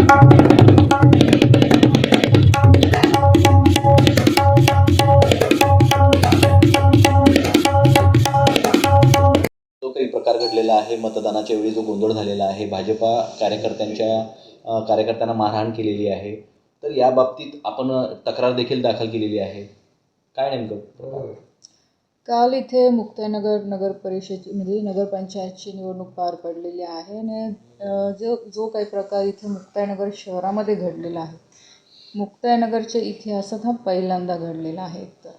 जो काही प्रकार घडलेला आहे, मतदानाच्या वेळी जो गोंधळ झालेला आहे, भाजपा कार्यकर्त्यांना मारहाण केलेली आहे, तर या बाबतीत आपण तक्रार देखील दाखल केलेली आहे. काय नेमकं? काल इथे मुक्ताईनगर नगर परिषदेची म्हणजे नगरपंचायतची निवडणूक पार पडलेली आहे आणि जो काही प्रकार इथे मुक्ताईनगर शहरामध्ये घडलेला आहे, मुक्ताईनगरच्या इतिहासात हा पहिल्यांदा घडलेला आहे. तर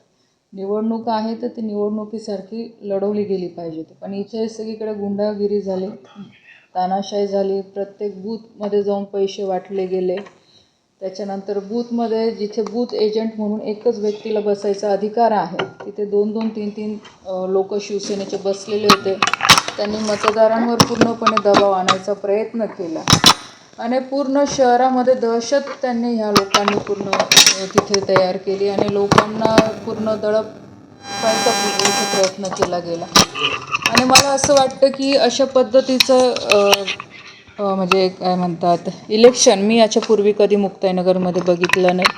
निवडणूक आहे तर ती निवडणुकीसारखी लढवली गेली पाहिजे, पण इथे सगळीकडे गुंडागिरी झाली, तानाशाही झाली, प्रत्येक बूथमध्ये जाऊन पैसे वाटले गेले. त्याच्यानंतर बूथमध्ये जिथे बूथ एजंट म्हणून एकच व्यक्तीला बसायचा अधिकार आहे, तिथे 2-2, 3-3 लोक शिवसेनेचे बसलेले होते. त्यांनी मतदारांवर पूर्णपणे दबाव आणायचा प्रयत्न केला आणि पूर्ण शहरामध्ये दहशत त्यांनी ह्या लोकांनी पूर्ण तिथे तयार केली आणि लोकांना पूर्ण दडपण्याचा इथे प्रयत्न केला गेला. आणि मला असं वाटतं की अशा पद्धतीचं म्हणजे काय म्हणतात इलेक्शन मी याच्यापूर्वी कधी मुक्ताईनगरमध्ये बघितलं नाही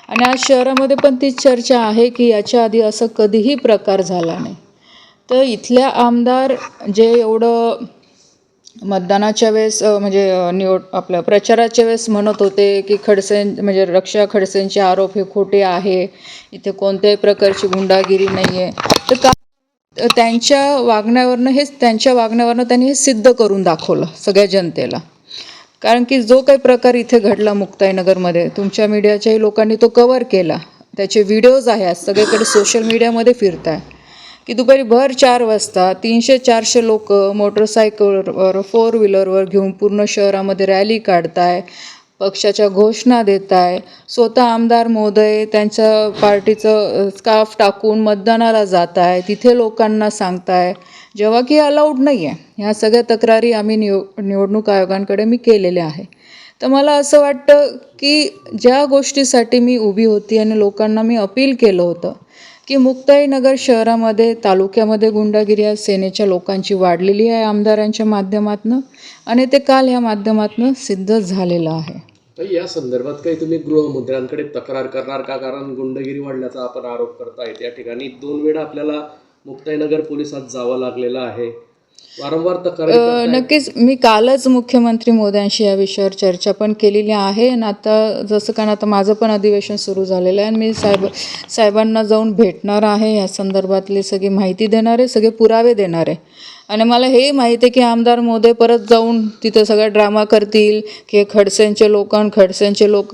आणि आज शहरामध्ये पण तीच चर्चा आहे की याच्या आधी असं कधीही प्रकार झाला नाही. तर इथल्या आमदार जे एवढं मतदानाच्या वेळेस म्हणजे आपल्या प्रचाराच्या वेळेस म्हणत होते की म्हणजे रक्षा खडसेंचे आरोप हे खोटे आहे, इथे कोणत्याही प्रकारची गुंडागिरी नाही आहे, तर त्यांच्या वागण्यावरनं त्यांनी हे सिद्ध करून दाखवलं सगळ्या जनतेला. कारण की जो काही प्रकार इथे घडला मुक्ताईनगरमध्ये, तुमच्या मीडियाच्याही लोकांनी तो कव्हर केला, त्याचे व्हिडिओज आहे आज सगळीकडे सोशल मीडियामध्ये फिरत आहे की दुपारी भर 4 वाजता 300-400 लोक मोटरसायकलवर 4 व्हीलरवर घेऊन पूर्ण शहरामध्ये रॅली काढताय, पक्षाच्या घोषणा देत आहे, स्वतः आमदार महोदय त्यांच्या पार्टीचं स्कार्फ टाकून मतदानाला जात आहे, तिथे लोकांना सांगताय, जेव्हा की अलाउड नाही आहे. ह्या सगळ्या तक्रारी आम्ही निवडणूक आयोगांकडे मी केलेल्या आहे. तर मला असं वाटतं की ज्या गोष्टीसाठी मी उभी होती आणि लोकांना मी अपील केलं होतं की मुक्ताईनगर शहरामध्ये तालुक्यामध्ये गुंडागिरी आज सेनेच्या लोकांची वाढलेली आहे आमदारांच्या माध्यमातून आणि ते काल ह्या माध्यमातून सिद्ध झालेलं आहे. या संदर्भात काही तुम्ही गृहमंत्र्यांकडे तक्रार करणार का? कारण गुंडगिरी वाढल्याचा आपण आरोप करताय. त्या ठिकाणी 2 वेळा आपल्याला मुक्ताईनगर पोलिसात जावं लागलेलं आहे, वारंवार तक्रार. नक्कीच मी कालच मुख्यमंत्री मोदयांशी या विषयावर चर्चा पण केलेली आहे आणि आता जसं कारण आता माझं पण अधिवेशन सुरू झालेलं आहे आणि मी साहेबांना जाऊन भेटणार आहे, या संदर्भातली सगळी माहिती देणार आहे, सगळे पुरावे देणार आहे. आणि मला हे माहिती आहे की आमदार महोदय परत जाऊन तिथं सगळा ड्रामा करतील की खडसेंचे लोक,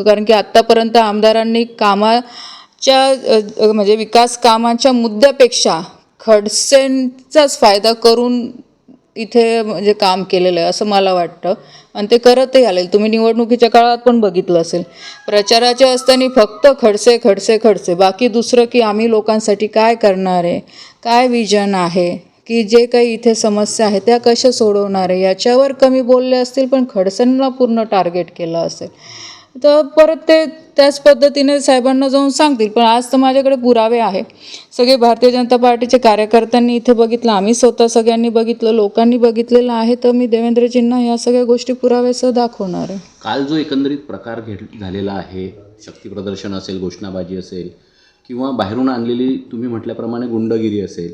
कारण की आत्तापर्यंत आमदारांनी कामाच्या म्हणजे विकास कामांच्या मुद्द्यापेक्षा खडसेंचाच फायदा करून इथे म्हणजे काम केलेलं आहे असं मला वाटतं आणि ते करतही आले. तुम्ही निवडणुकीच्या काळात पण बघितलं असेल, प्रचाराच्या असताना फक्त खडसे, बाकी दुसरं की आम्ही लोकांसाठी काय करणार आहे, काय विजन आहे, की जे काही इथे समस्या आहे त्या कशा सोडवणार आहे याच्यावर कमी बोलले असतील, पण खडसेंना पूर्ण टार्गेट केलं असेल तर परत ते त्याच पद्धतीने साहेबांना जाऊन सांगतील. पण आज तर माझ्याकडे पुरावे आहे, सगळे भारतीय जनता पार्टीचे कार्यकर्त्यांनी इथे बघितलं, आम्ही स्वतः सगळ्यांनी बघितलं, लोकांनी बघितलेलं आहे, तर मी देवेंद्रजींना या सगळ्या गोष्टी पुराव्यासह दाखवणार आहे. काल जो एकंदरीत प्रकार झालेला आहे, शक्ती प्रदर्शन असेल, घोषणाबाजी असेल किंवा बाहेरून आणलेली तुम्ही म्हटल्याप्रमाणे गुंडगिरी असेल,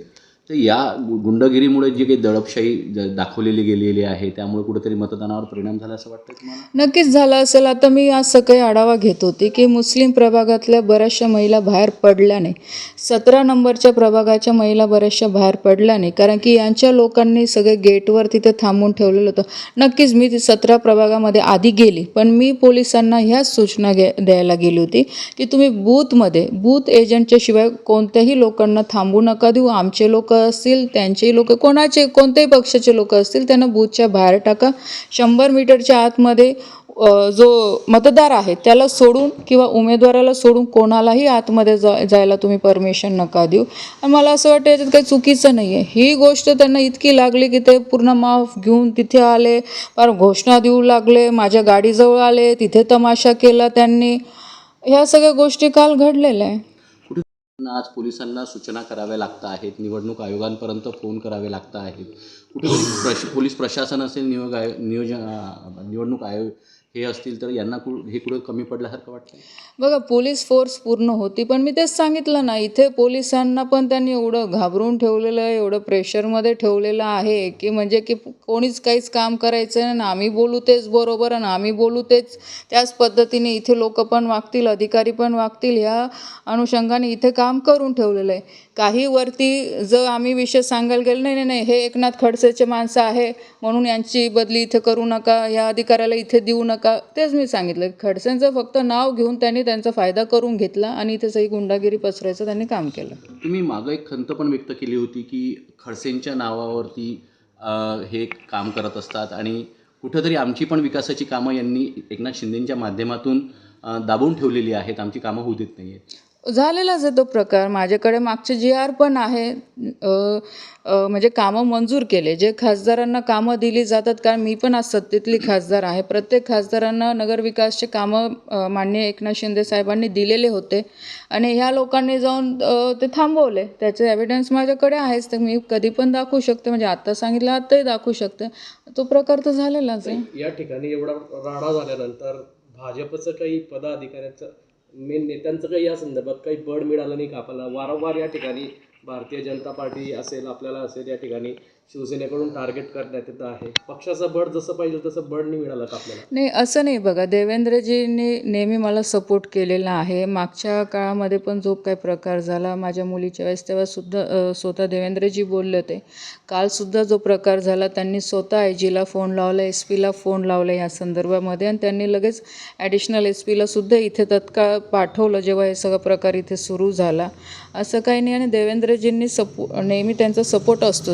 तर या गुंडगिरीमुळे जी काही दडपशाही दाखवलेली गेलेली आहे त्यामुळे कुठेतरी मतदानावर परिणाम झाला असं वाटतं तुम्हाला? नक्कीच झाला असेल. आता मी आज सकाळी आढावा घेत होते की मुस्लिम प्रभागातल्या बऱ्याचशा महिला बाहेर पडल्या नाही, 17 नंबरच्या प्रभागाच्या महिला बऱ्याचशा बाहेर पडल्या नाही, कारण की यांच्या लोकांनी सगळे गेटवर तिथे थांबून ठेवलेलं होतं. नक्कीच मी ती 17 प्रभागामध्ये आधी गेली, पण मी पोलिसांना ह्याच सूचना द्यायला गेली होती की तुम्ही बूथ एजंटच्या शिवाय कोणत्याही लोकांना थांबू नका देऊ. आमचे लोक असतील, त्यांचे लोक, कोणत्याही पक्षाचे लोक असतील त्यांना बूथच्या बाहेर टाका. 100 मीटरच्या आतमध्ये जो मतदार आहे त्याला सोडून किंवा उमेदवाराला सोडून कोणालाही आतमध्ये जायला तुम्ही परमिशन नका देऊ. आणि मला असं वाटतं याच्यात काही चुकीचं नाही आहे. ही गोष्ट त्यांना इतकी लागली की ते पूर्ण माफ घेऊन तिथे आले, फार घोषणा देऊ लागले, माझ्या गाडीजवळ आले, तिथे तमाशा केला त्यांनी. ह्या सगळ्या गोष्टी काल घडलेल्या आहे. आज पोलिसांना सूचना कराव्या लागत आहेत, निवडणूक आयोगांपर्यंत फोन करावे लागत आहेत, कुठेतरी पोलीस प्रशासन असेल, निवडणूक आयोग हे असतील तर यांना हे कुठं कमी पडल्यासारखं वाटतं? बघा, पोलीस फोर्स पूर्ण होती, पण मी तेच सांगितलं ना, इथे पोलिसांना पण त्यांनी एवढं घाबरून ठेवलेलं आहे, एवढं प्रेशरमध्ये ठेवलेलं आहे की म्हणजे की कोणीच काहीच काम करायचं नाही ना, आम्ही बोलू तेच बरोबर आणि आम्ही बोलू त्याच पद्धतीने इथे लोक पण वागतील, अधिकारी पण वागतील, ह्या अनुषंगाने इथे काम करून ठेवलेलं आहे. काही वरती जर आम्ही विषय सांगायला गेलो, नाही नाही नाही, हे एकनाथ खडसेचे माणसं आहे म्हणून यांची बदली इथे करू नका, या अधिकाऱ्याला इथे देऊ नका, तेच मी सांगितलं. खडसेंचं फक्त नाव घेऊन त्यांनी त्यांचा फायदा करून घेतला आणि इथे सही गुंडागिरी पसरायचं त्यांनी काम केलं. तुम्ही मागं एक खंत पण व्यक्त केली होती की खडसेंच्या नावावरती हे काम करत असतात आणि कुठंतरी आमची पण विकासाची कामं यांनी एकनाथ शिंदेंच्या माध्यमातून दाबून ठेवलेली आहेत, आमची कामं होऊ देत नाही आहेत. झालेलाच आहे तो प्रकार. माझ्याकडे मागचे GR पण आहे, म्हणजे कामं मंजूर केले, जे खासदारांना कामं दिली जातात. कारण मी पण आज सत्तेतली खासदार आहे. प्रत्येक खासदारांना नगरविकासचे कामं माननीय एकनाथ शिंदे साहेबांनी दिलेले होते आणि ह्या लोकांनी जाऊन ते थांबवले. त्याचे एव्हिडन्स माझ्याकडे आहेच, तर मी कधी पण दाखवू शकते. म्हणजे आत्ता सांगितलं, आत्ताही दाखवू शकते. तो प्रकार तर झालेलाच आहे. या ठिकाणी एवढा राडा झाल्यानंतर भाजपचं काही पदाधिकाऱ्यांचं, मेन नेत्यांचं काही या संदर्भात काही बळ मिळालं नाही का आपल्याला? वारंवार या ठिकाणी भारतीय जनता पार्टी असेल, आपल्याला असेल, या ठिकाणी शिवसेनेकडून टार्गेट करण्यात येतं आहे. पक्षाचं बळ जसं पाहिजे तसं बळ नाही मिळालं का आपल्याला? नाही, असं नाही. बघा, देवेंद्रजींनी नेहमी मला सपोर्ट केलेला आहे. मागच्या काळामध्ये पण जो काही प्रकार झाला माझ्या मुलीच्या वेळेस, तेव्हासुद्धा स्वतः देवेंद्रजी बोलले होते. कालसुद्धा जो प्रकार झाला, त्यांनी स्वतः IG ला फोन लावला, SP ला फोन लावला या संदर्भामध्ये आणि त्यांनी लगेच ॲडिशनल SP लासुद्धा इथे तत्काळ पाठवलं जेव्हा हे सगळा प्रकार इथे सुरू झाला. असं काही नाही. आणि देवेंद्रजींनी नेहमी त्यांचा सपोर्ट असतो,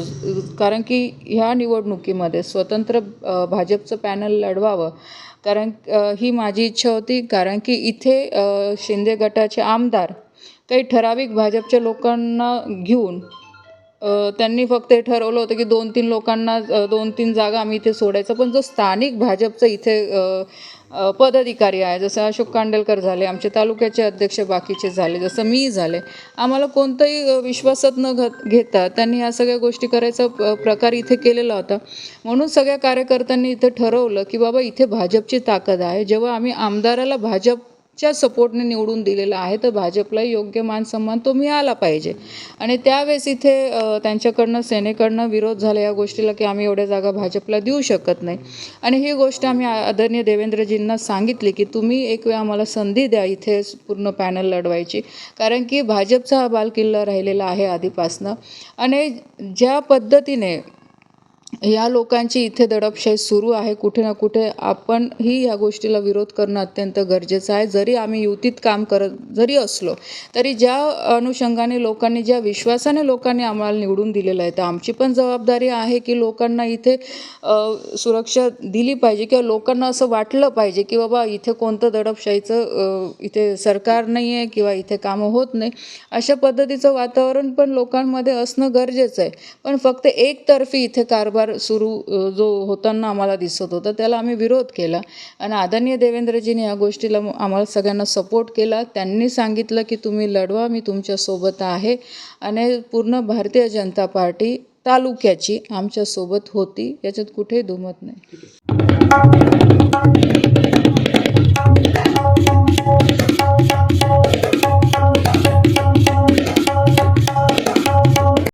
कारण की ह्या निवडणुकीमध्ये स्वतंत्र भाजपचं पॅनल लढवावं, कारण ही माझी इच्छा होती. कारण की इथे शिंदे गटाचे आमदार काही ठराविक भाजपच्या लोकांना घेऊन त्यांनी फक्त हे ठरवलं होतं की 2-3 लोकांना 2-3 जागा आम्ही इथे सोडायचं. पण जो स्थानिक भाजपचं इथे पदाधिकारी आहे, जसं अशोक कांडेलकर झाले, आमचे तालुक्याचे अध्यक्ष बाकीचे झाले, जसं मी झाले, आम्हाला कोणताही विश्वासात न घेता त्यांनी ह्या सगळ्या गोष्टी करायचा प्रकार इथे केलेला होता. म्हणून सगळ्या कार्यकर्त्यांनी इथे ठरवलं की बाबा इथे भाजपची ताकद आहे. जेव्हा आम्ही आमदाराला भाजपच्या सपोर्टने निवडून दिलेला आहे, तर भाजपला योग्य मान सन्मान तो मिळाला पाहिजे. आणि त्यावेळेस इथे त्यांच्याकडनं, सेनेकडनं विरोध झाला या गोष्टीला की आम्ही एवढ्या जागा भाजपला देऊ शकत नाही. आणि ही गोष्ट आम्ही आदरणीय देवेंद्रजींना सांगितली की तुम्ही एक वेळ आम्हाला संधी द्या इथे पूर्ण पॅनल लढवायची, कारण की भाजपचा हा बालकिल्ला राहिलेला आहे आधीपासनं. आणि ज्या पद्धतीने या लोकांची इथे दडपशाही सुरू आहे, कुठे ना कुठे आपणही या गोष्टीला विरोध करणं अत्यंत गरजेचं आहे. जरी आम्ही युतीत काम करत जरी असलो तरी ज्या अनुषंगाने लोकांनी, ज्या विश्वासाने लोकांनी आम्हाला निवडून दिलेलं आहे, तर आमची पण जबाबदारी आहे की लोकांना इथे सुरक्षा दिली पाहिजे किंवा लोकांना असं वाटलं पाहिजे की बाबा इथे कोणतं दडपशाहीचं इथे सरकार नाही आहे किंवा इथे कामं होत नाही. अशा पद्धतीचं वातावरण पण लोकांमध्ये असणं गरजेचं आहे. पण फक्त एकतर्फी इथे कारभार सुरू जो होताना आम्हाला दिसत होता, त्याला आम्ही विरोध केला. आणि आदरणीय देवेंद्रजींनी या गोष्टीला आम्हाला सगळ्यांना सपोर्ट केला. त्यांनी सांगितलं की तुम्ही लढवा, मी तुमच्यासोबत आहे. आणि पूर्ण भारतीय जनता पार्टी तालुक्याची आमच्यासोबत होती, याच्यात कुठेही दुमत नाही.